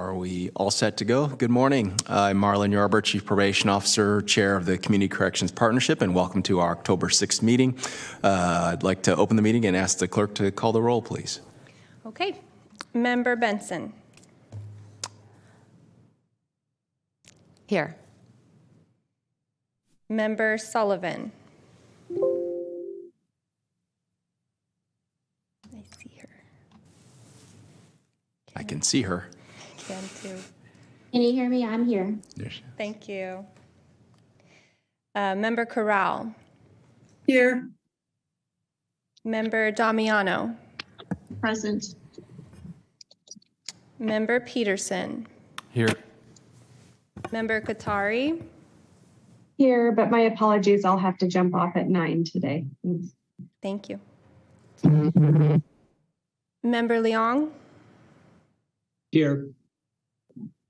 Are we all set to go? Good morning. I'm Marlon Yarber, Chief Probation Officer, Chair of the Community Corrections Partnership, and welcome to our October 6th meeting. I'd like to open the meeting and ask the clerk to call the roll, please. Okay. Member Benson. Here. Member Sullivan. I see her. I can see her. I can too. Can you hear me? I'm here. There she is. Thank you. Member Corral. Here. Member Damiano. Present. Member Peterson. Here. Member Qatari. Here, but my apologies, I'll have to jump off at 9 today. Thanks. Thank you. Member Leong. Here.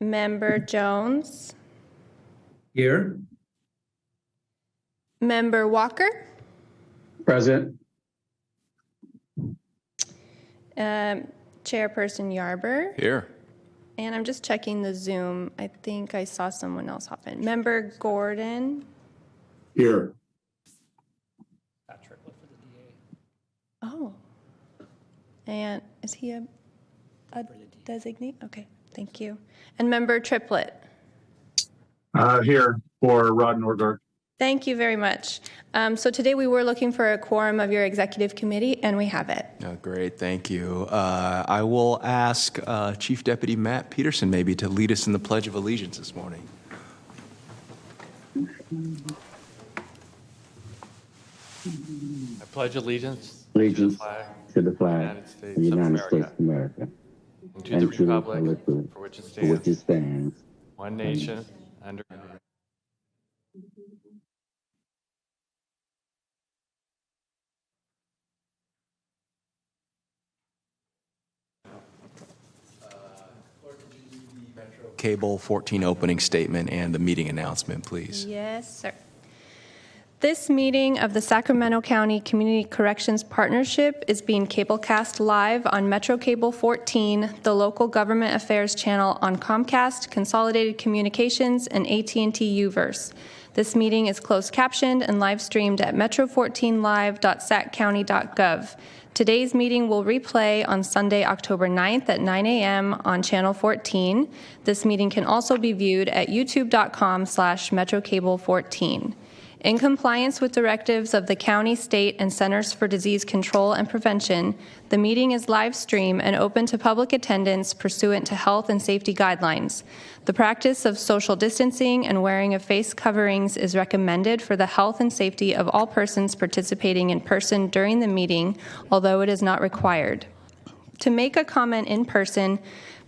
Member Jones. Here. Member Walker. Present. Chairperson Yarber. Here. And I'm just checking the Zoom. I think I saw someone else hop in. Member Gordon. Here. Oh. And is he a designee? Okay, thank you. And Member Triplett. Here for Rod Norgard. Thank you very much. So today we were looking for a quorum of your executive committee, and we have it. Oh, great, thank you. I will ask Chief Deputy Matt Peterson maybe to lead us in the Pledge of Allegiance this morning. I pledge allegiance Allegiance to the flag United of States the United States of America and to the republic for which it for which it stands, stands, one nation, under Cable 14 opening statement and the meeting announcement, please. Yes, sir. This meeting of the Sacramento County Community Corrections Partnership is being cablecast live on Metro Cable 14, the local government affairs channel on Comcast, Consolidated Communications, and AT&T Uverse. This meeting is closed captioned and live streamed at metro14live.saccounty.gov. Today's meeting will replay on Sunday, October 9th at 9 a.m. on Channel 14. This meeting can also be viewed at youtube.com/metrocable14. In compliance with directives of the county, state, and Centers for Disease Control and Prevention, the meeting is live stream and open to public attendance pursuant to health and safety guidelines. The practice of social distancing and wearing of face coverings is recommended for the health and safety of all persons participating in person during the meeting, although it is not required. To make a comment in person,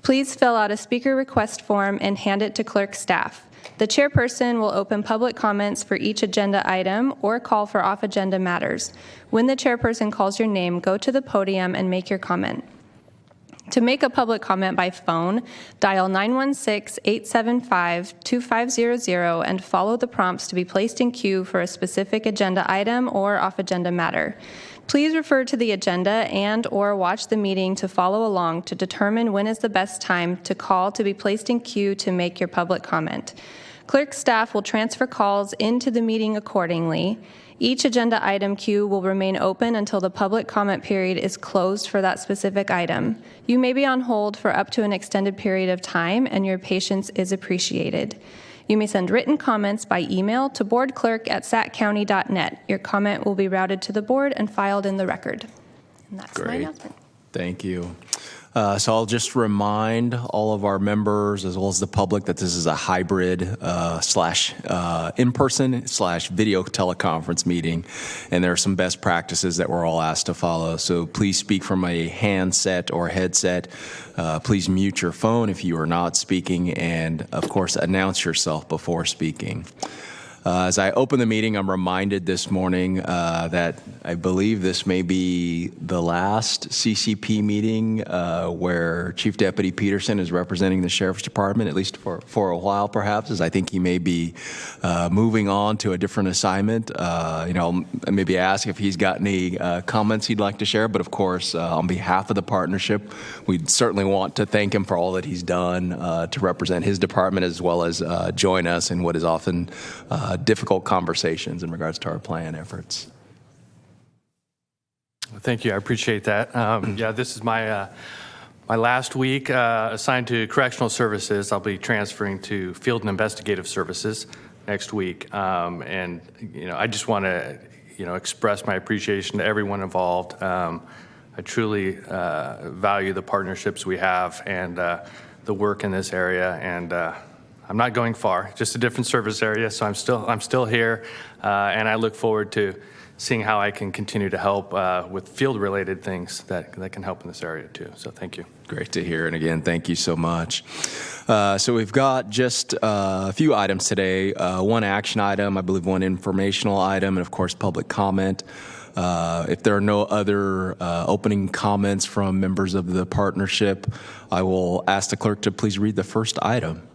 please fill out a speaker request form and hand it to clerk staff. The chairperson will open public comments for each agenda item or call for off-agenda matters. When the chairperson calls your name, go to the podium and make your comment. To make a public comment by phone, dial 916-875-2500 and follow the prompts to be placed in queue for a specific agenda item or off-agenda matter. Please refer to the agenda and/or watch the meeting to follow along to determine when is the best time to call to be placed in queue to make your public comment. Clerk staff will transfer calls into the meeting accordingly. Each agenda item queue will remain open until the public comment period is closed for that specific item. You may be on hold for up to an extended period of time, and your patience is appreciated. You may send written comments by email to boardclerk@saccounty.net. Your comment will be routed to the board and filed in the record. And that's my Great. announcement. Thank you. So I'll just remind all of our members as well as the public that this is a hybrid slash in-person slash video teleconference meeting, and there are some best practices that we're all asked to follow. So please speak from a handset or headset. Please mute your phone if you are not speaking, and of course announce yourself before speaking. As I open the meeting, I'm reminded this morning that I believe this may be the last CCP meeting where Chief Deputy Peterson is representing the Sheriff's Department, at least for a while perhaps, as I think he may be moving on to a different assignment. Maybe ask if he's got any comments he'd like to share, but of course, on behalf of the partnership, we certainly want to thank him for all that he's done to represent his department as well as join us in what is often difficult conversations in regards to our plan efforts. Thank you. I appreciate that. Yeah, this is my last week assigned to correctional services. I'll be transferring to field and investigative services next week. And I just want to express my appreciation to everyone involved. I truly value the partnerships we have and the work in this area. And I'm not going far, just a different service area. So I'm still here, and I look forward to seeing how I can continue to help with field-related things that can help in this area too. So thank you. Great to hear. And again, thank you so much. So we've got just a few items today. One action item, I believe one informational item, and of course, public comment. If there are no other opening comments from members of the partnership, I will ask the clerk to please read the first item.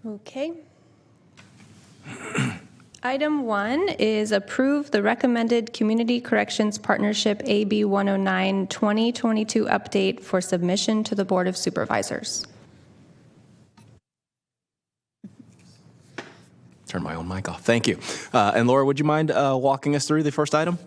Okay. Item 1 is approve the recommended Community Corrections Partnership AB 109 2022 update for submission to the Board of Supervisors. Turn my own mic off. Thank you. And Laura, would you mind walking us through the first item?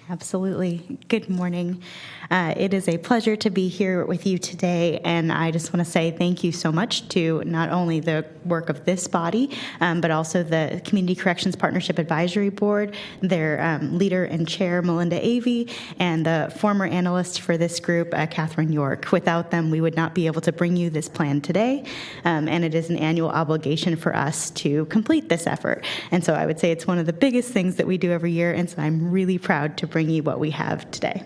Absolutely. Good morning. It is a pleasure to be here with you today, and I just want to say thank you so much to not only the work of this body, but also the Community Corrections Partnership Advisory Board, their leader and chair, Melinda Avey, and the former analyst for this group, Catherine York. Without them, we would not be able to bring you this plan today, and it is an annual obligation for us to complete this effort. And so I would say it's one of the biggest things that we do every year, and so I'm really proud to bring you what we have today.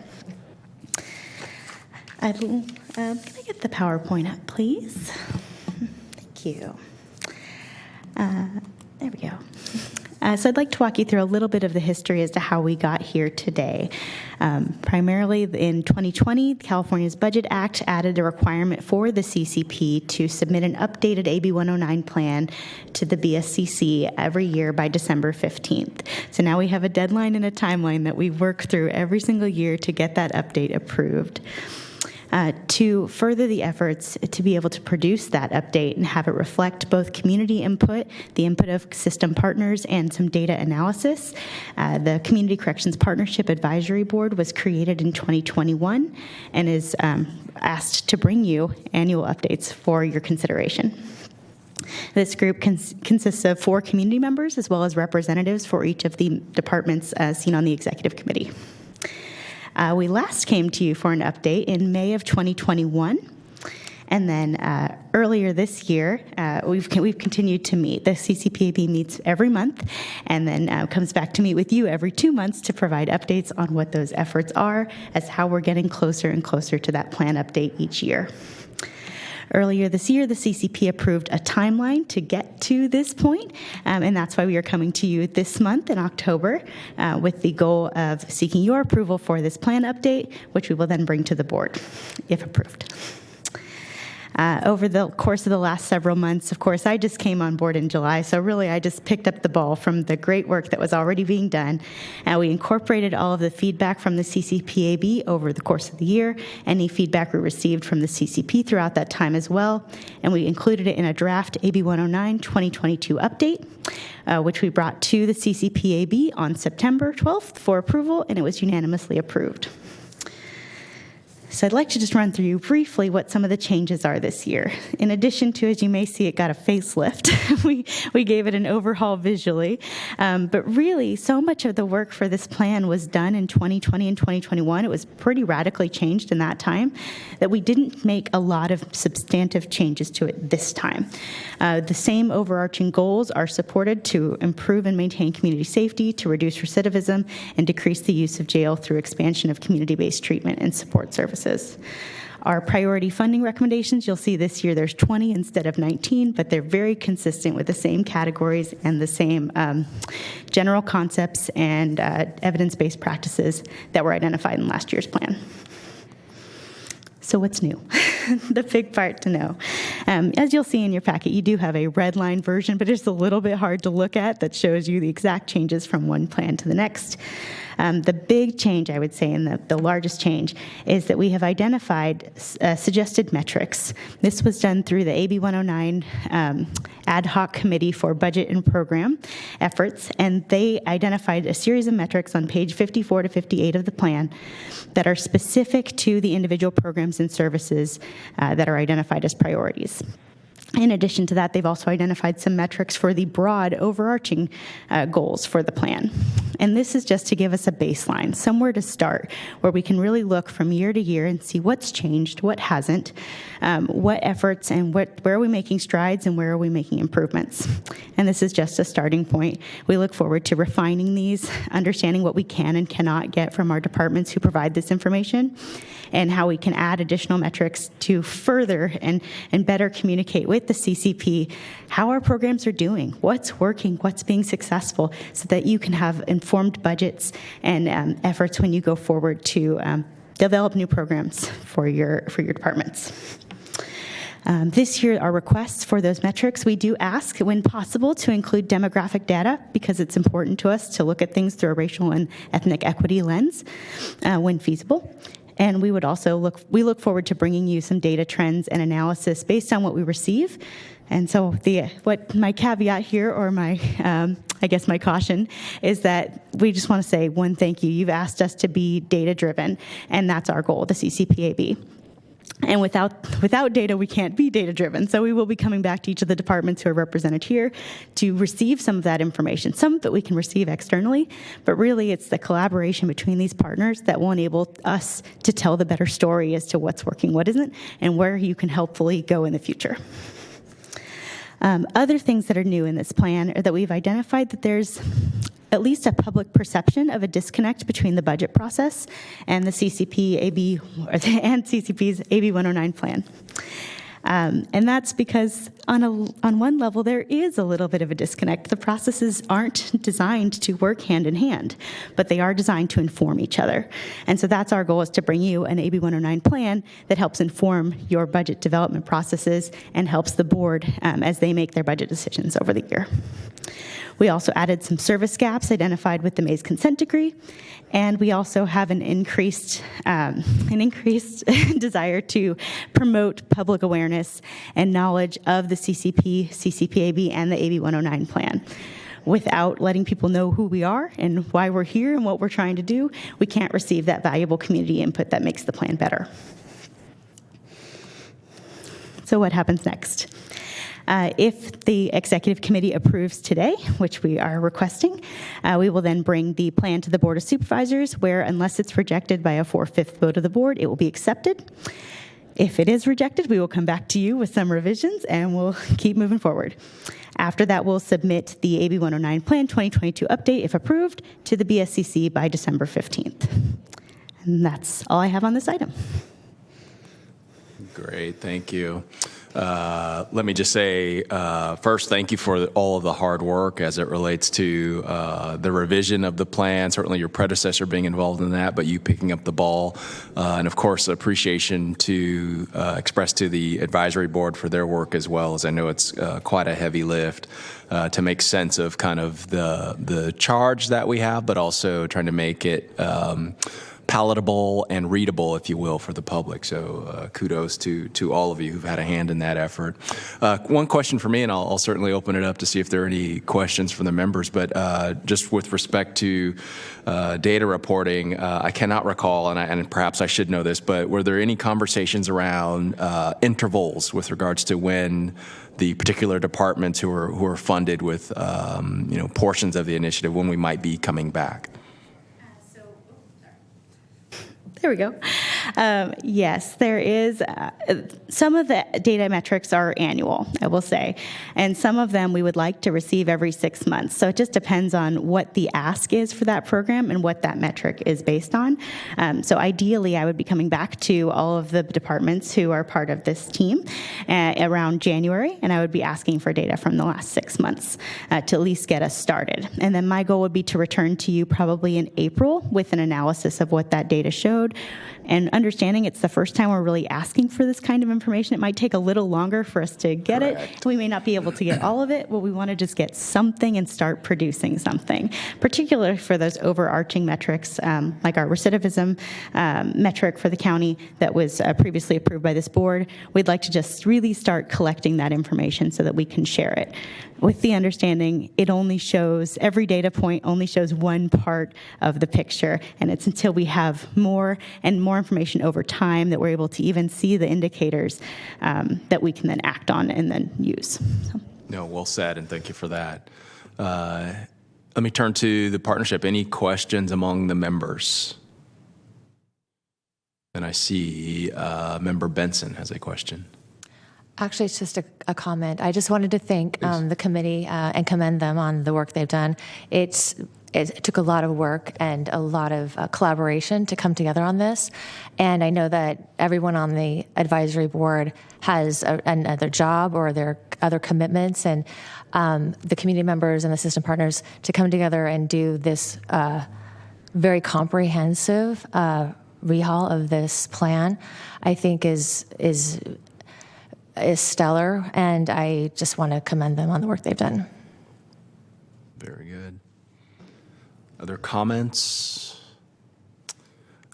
Can I get the PowerPoint up, please? Thank you. There we go. So I'd like to walk you through a little bit of the history as to how we got here today. Primarily in 2020, California's Budget Act added a requirement for the CCP to submit an updated AB 109 plan to the BSCC every year by December 15th. So now we have a deadline and a timeline that we work through every single year to get that update approved. To further the efforts to be able to produce that update and have it reflect both community input, the input of system partners, and some data analysis, the Community Corrections Partnership Advisory Board was created in 2021 and is asked to bring you annual updates for your consideration. This group consists of 4 community members as well as representatives for each of the departments seen on the executive committee. We last came to you for an update in May of 2021, and then earlier this year, we've continued to meet. The CCPAB meets every month, and then comes back to meet with you every 2 months to provide updates on what those efforts are, as how we're getting closer and closer to that plan update each year. Earlier this year, the CCP approved a timeline to get to this point, and that's why we are coming to you this month in October with the goal of seeking your approval for this plan update, which we will then bring to the board, if approved. Over the course of the last several months, of course, I just came on board in July, so really I just picked up the ball from the great work that was already being done. We incorporated all of the feedback from the CCPAB over the course of the year, any feedback we received from the CCP throughout that time as well, and we included it in a draft AB 109 2022 update, which we brought to the CCPAB on September 12th for approval, and it was unanimously approved. So I'd like to just run through you briefly what some of the changes are this year. In addition to, as you may see, it got a facelift. we gave it an overhaul visually. But really, so much of the work for this plan was done in 2020 and 2021. It was pretty radically changed in that time that we didn't make a lot of substantive changes to it this time. The same overarching goals are supported to improve and maintain community safety, to reduce recidivism, and decrease the use of jail through expansion of community-based treatment and support services. Our priority funding recommendations, you'll see this year there's 20 instead of 19, but they're very consistent with the same categories and the same general concepts and evidence-based practices that were identified in last year's plan. So what's new? The big part to know. As you'll see in your packet, you do have a red line version, but it's a little bit hard to look at that shows you the exact changes from one plan to the next. The big change, I would say, and the largest change, is that we have identified suggested metrics. This was done through the AB 109 Ad Hoc Committee for Budget and Program Efforts, and they identified a series of metrics on page 54 to 58 of the plan that are specific to the individual programs and services that are identified as priorities. In addition to that, they've also identified some metrics for the broad overarching goals for the plan. And this is just to give us a baseline, somewhere to start, where we can really look from year to year and see what's changed, what hasn't, what efforts and where are we making strides and where are we making improvements. And this is just a starting point. We look forward to refining these, understanding what we can and cannot get from our departments who provide this information, and how we can add additional metrics to further and better communicate with the CCP how our programs are doing, what's working, what's being successful, so that you can have informed budgets and efforts when you go forward to develop new programs for your departments. This year, our requests for those metrics, we do ask, when possible, to include demographic data because it's important to us to look at things through a racial and ethnic equity lens when feasible. And we would also look forward to bringing you some data trends and analysis based on what we receive. And so what my caveat here, or my caution, is that we just want to say one thank you. You've asked us to be data-driven, and that's our goal, the CCPAB. And without data, we can't be data-driven. So we will be coming back to each of the departments who are represented here to receive some of that information. Some of it we can receive externally, but really it's the collaboration between these partners that will enable us to tell the better story as to what's working, what isn't, and where you can helpfully go in the future. Other things that are new in this plan are that we've identified that there's at least a public perception of a disconnect between the budget process and the CCP's AB 109 plan. And that's because on one level, there is a little bit of a disconnect. The processes aren't designed to work hand in hand, but they are designed to inform each other. And so that's our goal, is to bring you an AB 109 plan that helps inform your budget development processes and helps the board as they make their budget decisions over the year. We also added some service gaps identified with the Mays consent decree, and we also have an increased desire to promote public awareness and knowledge of the CCP, CCPAB, and the AB 109 plan. Without letting people know who we are and why we're here and what we're trying to do, we can't receive that valuable community input that makes the plan better. So what happens next? If the executive committee approves today, which we are requesting, we will then bring the plan to the Board of Supervisors, where unless it's rejected by a 4/5 vote of the board, it will be accepted. If it is rejected, we will come back to you with some revisions and we'll keep moving forward. After that, we'll submit the AB 109 Plan 2022 update, if approved, to the BSCC by December 15th. And that's all I have on this item. Great, thank you. Let me just say, first, thank you for all of the hard work as it relates to the revision of the plan, certainly your predecessor being involved in that, but you picking up the ball. And of course, appreciation to express to the advisory board for their work as well, as I know it's quite a heavy lift to make sense of kind of the charge that we have, but also trying to make it palatable and readable, if you will, for the public. So kudos to all of you who've had a hand in that effort. One question for me, and I'll certainly open it up to see if there are any questions from the members, but just with respect to data reporting, I cannot recall, and perhaps I should know this, but were there any conversations around intervals with regards to when the particular departments who are funded with portions of the initiative, when we might be coming back? There we go. Yes, there is. Some of the data metrics are annual, I will say, and some of them we would like to receive every 6 months. So it just depends on what the ask is for that program and what that metric is based on. So ideally, I would be coming back to all of the departments who are part of this team around January, and I would be asking for data from the last 6 months to at least get us started. And then my goal would be to return to you probably in April with an analysis of what that data showed. And understanding it's the first time we're really asking for this kind of information, it might take a little longer for us to get it. We may not be able to get all of it, but we want to just get something and start producing something, particularly for those overarching metrics, like our recidivism metric for the county that was previously approved by this board. We'd like to just really start collecting that information so that we can share it. With the understanding, it only shows, every data point only shows one part of the picture, and it's until we have more and more information over time that we're able to even see the indicators that we can then act on and then use. So. No, well said, and thank you for that. Let me turn to the partnership. Any questions among the members? And I see Member Benson has a question. Actually, it's just a comment. I just wanted to thank the committee and commend them on the work they've done. It took a lot of work and a lot of collaboration to come together on this. And I know that everyone on the advisory board has another job or their other commitments, and the community members and the system partners to come together and do this very comprehensive rehaul of this plan, I think is stellar, and I just want to commend them on the work they've done. Very good. Other comments?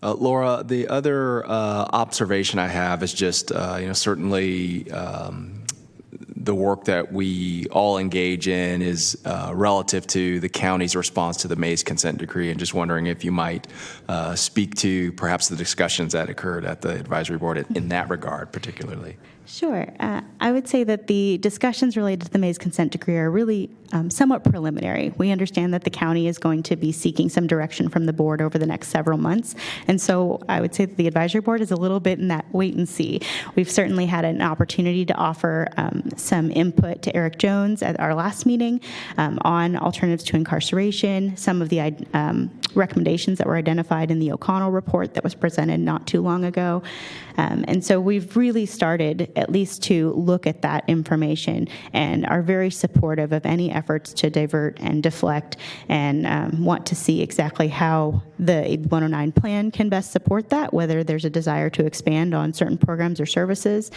Laura, the other observation I have is just, certainly the work that we all engage in is relative to the county's response to the Mays consent decree, and just wondering if you might speak to perhaps the discussions that occurred at the advisory board in that regard particularly. Sure. I would say that the discussions related to the Mays consent decree are really somewhat preliminary. We understand that the county is going to be seeking some direction from the board over the next several months. And so I would say that the advisory board is a little bit in that wait and see. We've certainly had an opportunity to offer some input to Eric Jones at our last meeting on alternatives to incarceration, some of the recommendations that were identified in the O'Connell report that was presented not too long ago. And so we've really started at least to look at that information and are very supportive of any efforts to divert and deflect, and want to see exactly how the AB 109 plan can best support that, whether there's a desire to expand on certain programs or services.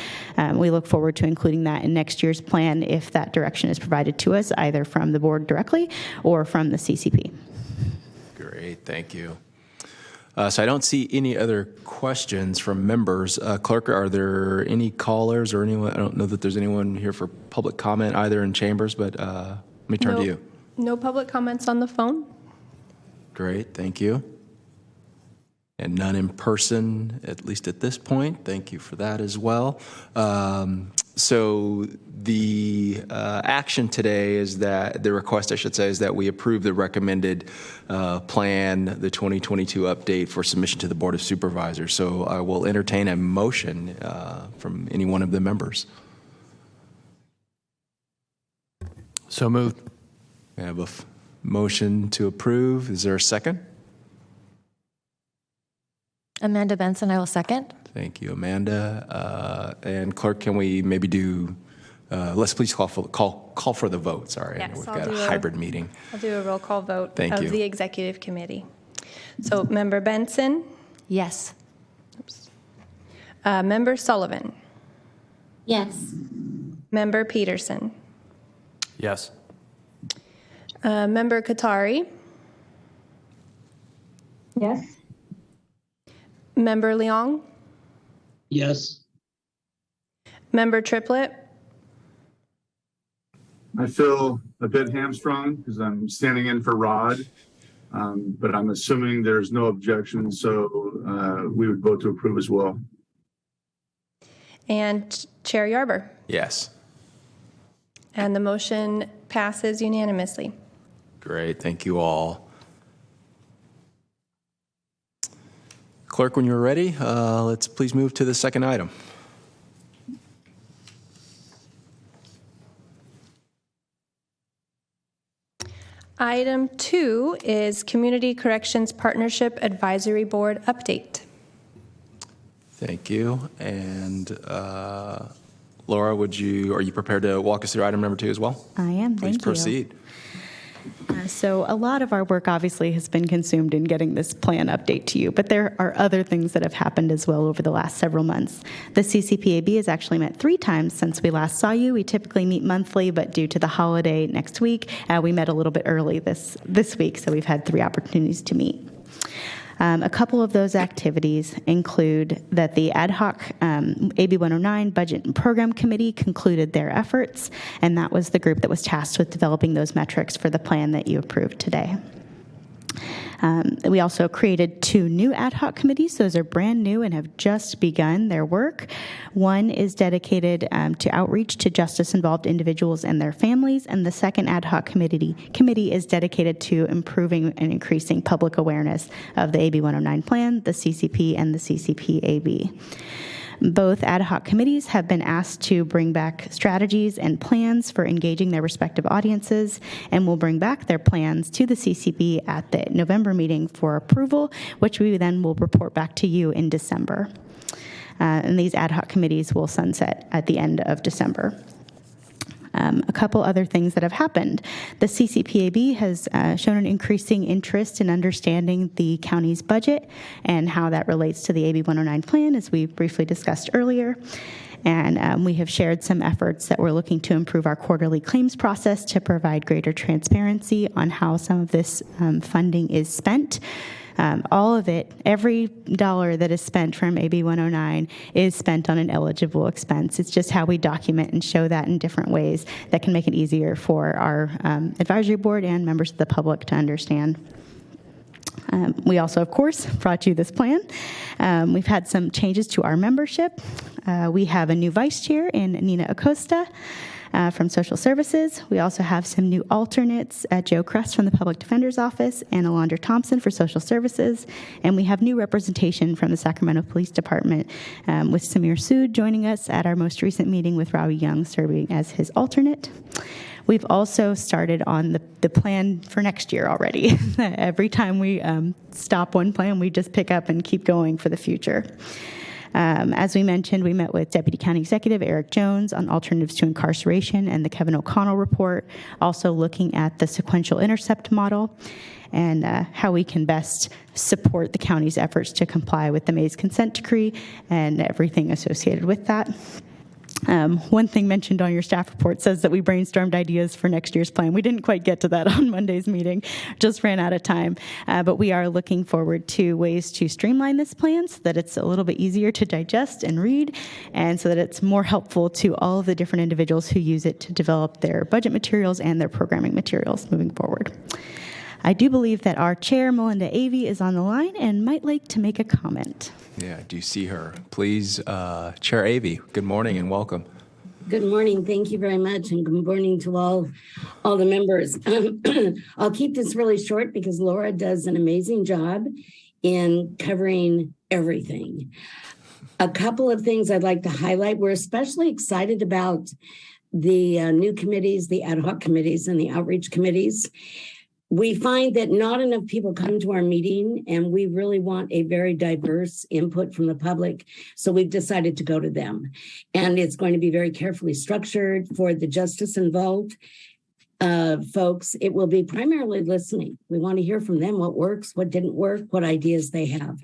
We look forward to including that in next year's plan if that direction is provided to us, either from the board directly or from the CCP. Great, thank you. So I don't see any other questions from members. Clerk, are there any callers or anyone? I don't know that there's anyone here for public comment either in chambers, but let me turn to you. No public comments on the phone? Great, thank you. And none in person, at least at this point. Thank you for that as well. So the action today is that, the request I should say, is that we approve the recommended plan, the 2022 update for submission to the Board of Supervisors. So I will entertain a motion from any one of the members. So moved. We have a motion to approve. Is there a second? Amanda Benson, I will second. Thank you, Amanda. And clerk, can we maybe do, let's please call for the vote, sorry. Yes, We've I'll got a do hybrid meeting. I'll do a roll call vote Thank of you. the executive committee. So Member Benson, Yes. Member Sullivan, Yes. Member Peterson, Yes. Member Katari, Yes. Member Leong, Yes. Member Triplett, I feel a bit hamstrung because I'm standing in for Rod, but I'm assuming there's no objection, so we would vote to approve as well. and Chair Yarber. Yes. And the motion passes unanimously. Great, thank you all. Clerk, when you're ready, let's please move to the second item. Item 2 is Community Corrections Partnership Advisory Board update. Thank you. And Laura, are you prepared to walk us through item number 2 as well? I am, Please thank you. proceed. So a lot of our work obviously has been consumed in getting this plan update to you, but there are other things that have happened as well over the last several months. The CCPAB has actually met 3 times since we last saw you. We typically meet monthly, but due to the holiday next week, we met a little bit early this week, so we've had 3 opportunities to meet. A couple of those activities include that the ad hoc AB 109 Budget and Program Committee concluded their efforts, and that was the group that was tasked with developing those metrics for the plan that you approved today. We also created 2 new ad hoc committees. Those are brand new and have just begun their work. One is dedicated to outreach to justice-involved individuals and their families, and the second ad hoc committee is dedicated to improving and increasing public awareness of the AB 109 plan, the CCP, and the CCPAB. Both ad hoc committees have been asked to bring back strategies and plans for engaging their respective audiences, and will bring back their plans to the CCP at the November meeting for approval, which we then will report back to you in December. And these ad hoc committees will sunset at the end of December. A couple other things that have happened. The CCPAB has shown an increasing interest in understanding the county's budget and how that relates to the AB 109 plan, as we briefly discussed earlier. And we have shared some efforts that we're looking to improve our quarterly claims process to provide greater transparency on how some of this funding is spent. All of it, every dollar that is spent from AB 109 is spent on an eligible expense. It's just how we document and show that in different ways that can make it easier for our advisory board and members of the public to understand. We also, of course, brought you this plan. We've had some changes to our membership. We have a new vice chair in Nina Acosta from Social Services. We also have some new alternates, Joe Crest from the Public Defender's Office and Alondra Thompson for Social Services. And we have new representation from the Sacramento Police Department with Samir Sood joining us at our most recent meeting with Robbie Young serving as his alternate. We've also started on the plan for next year already. Every time we stop one plan, we just pick up and keep going for the future. As we mentioned, we met with Deputy County Executive Eric Jones on alternatives to incarceration and the Kevin O'Connell report, also looking at the sequential intercept model and how we can best support the county's efforts to comply with the Mays consent decree and everything associated with that. One thing mentioned on your staff report says that we brainstormed ideas for next year's plan. We didn't quite get to that on Monday's meeting, just ran out of time. But we are looking forward to ways to streamline this plan so that it's a little bit easier to digest and read, and so that it's more helpful to all of the different individuals who use it to develop their budget materials and their programming materials moving forward. I do believe that our chair, Melinda Avey, is on the line and might like to make a comment. Yeah, I do see her. Please, Chair Avey, good morning and welcome. Good morning. Thank you very much. And good morning to all the members. I'll keep this really short because Laura does an amazing job in covering everything. A couple of things I'd like to highlight. We're especially excited about the new committees, the ad hoc committees and the outreach committees. We find that not enough people come to our meeting, and we really want a very diverse input from the public. So we've decided to go to them. And it's going to be very carefully structured for the justice involved folks. It will be primarily listening. We want to hear from them what works, what didn't work, what ideas they have.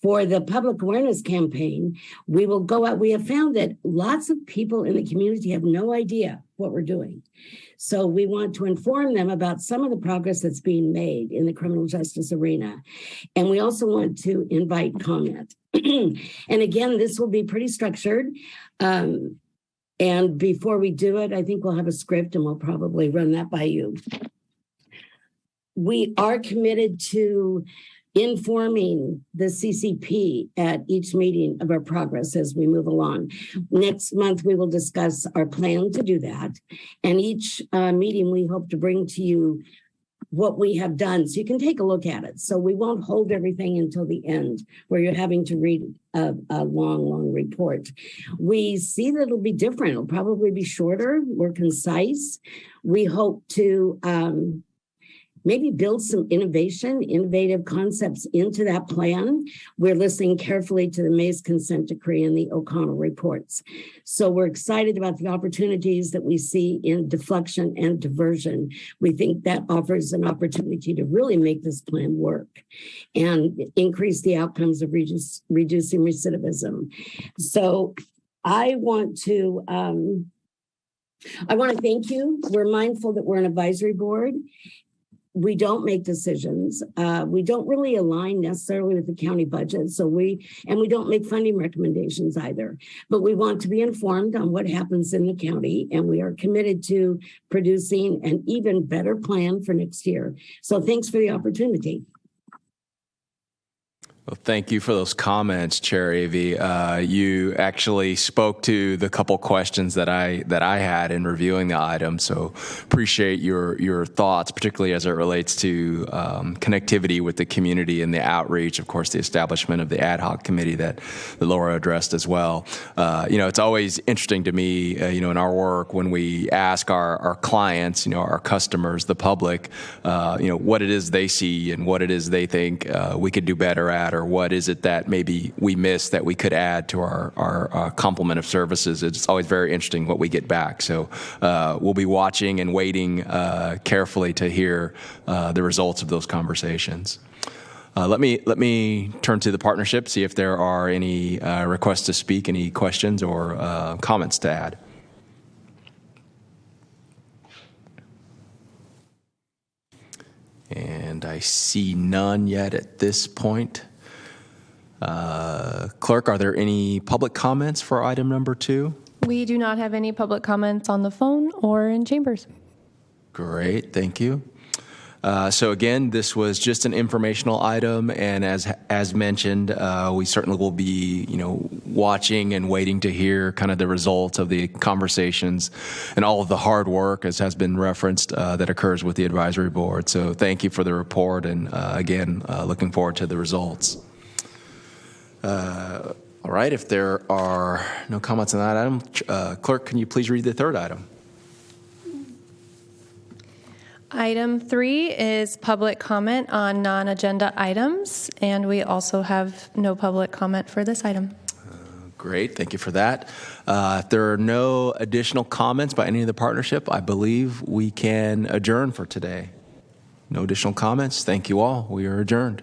For the public awareness campaign, we will go out. We have found that lots of people in the community have no idea what we're doing. So we want to inform them about some of the progress that's being made in the criminal justice arena. And we also want to invite comment. And again, this will be pretty structured. And before we do it, I think we'll have a script and we'll probably run that by you. We are committed to informing the CCP at each meeting of our progress as we move along. Next month, we will discuss our plan to do that. And each meeting, we hope to bring to you what we have done. So you can take a look at it. So we won't hold everything until the end where you're having to read a long report. We see that it'll be different. It'll probably be shorter, more concise. We hope to maybe build some innovative concepts into that plan. We're listening carefully to the Mays consent decree and the O'Connell reports. So we're excited about the opportunities that we see in deflection and diversion. We think that offers an opportunity to really make this plan work and increase the outcomes of reducing recidivism. So I want to thank you. We're mindful that we're an advisory board. We don't make decisions. We don't really align necessarily with the county budget. We don't make funding recommendations either, but we want to be informed on what happens in the county, and we are committed to producing an even better plan for next year. So thanks for the opportunity. Well, thank you for those comments, Chair Avey. You actually spoke to the couple questions that I had in reviewing the item, so appreciate your thoughts, particularly as it relates to connectivity with the community and the outreach. Of course, the establishment of the ad hoc committee that Laura addressed as well. It's always interesting to me, in our work when we ask our clients, our customers, the public, what it is they see and what it is they think we could do better at, or what is it that maybe we missed that we could add to our complement of services. It's always very interesting what we get back. So we'll be watching and waiting carefully to hear the results of those conversations. Let me turn to the partnership, see if there are any requests to speak, any questions or comments to add. And I see none yet at this point. Clerk, are there any public comments for item number 2? We do not have any public comments on the phone or in chambers. Great, thank you. So again, this was just an informational item, and as mentioned, we certainly will be, watching and waiting to hear kind of the results of the conversations and all of the hard work, as has been referenced, that occurs with the advisory board. So thank you for the report, and again, looking forward to the results. All right, if there are no comments on that item, Clerk, can you please read the third item? Item 3 is public comment on non-agenda items, and we also have no public comment for this item. Great, thank you for that. If there are no additional comments by any of the partnership, I believe we can adjourn for today. No additional comments. Thank you all. We are adjourned.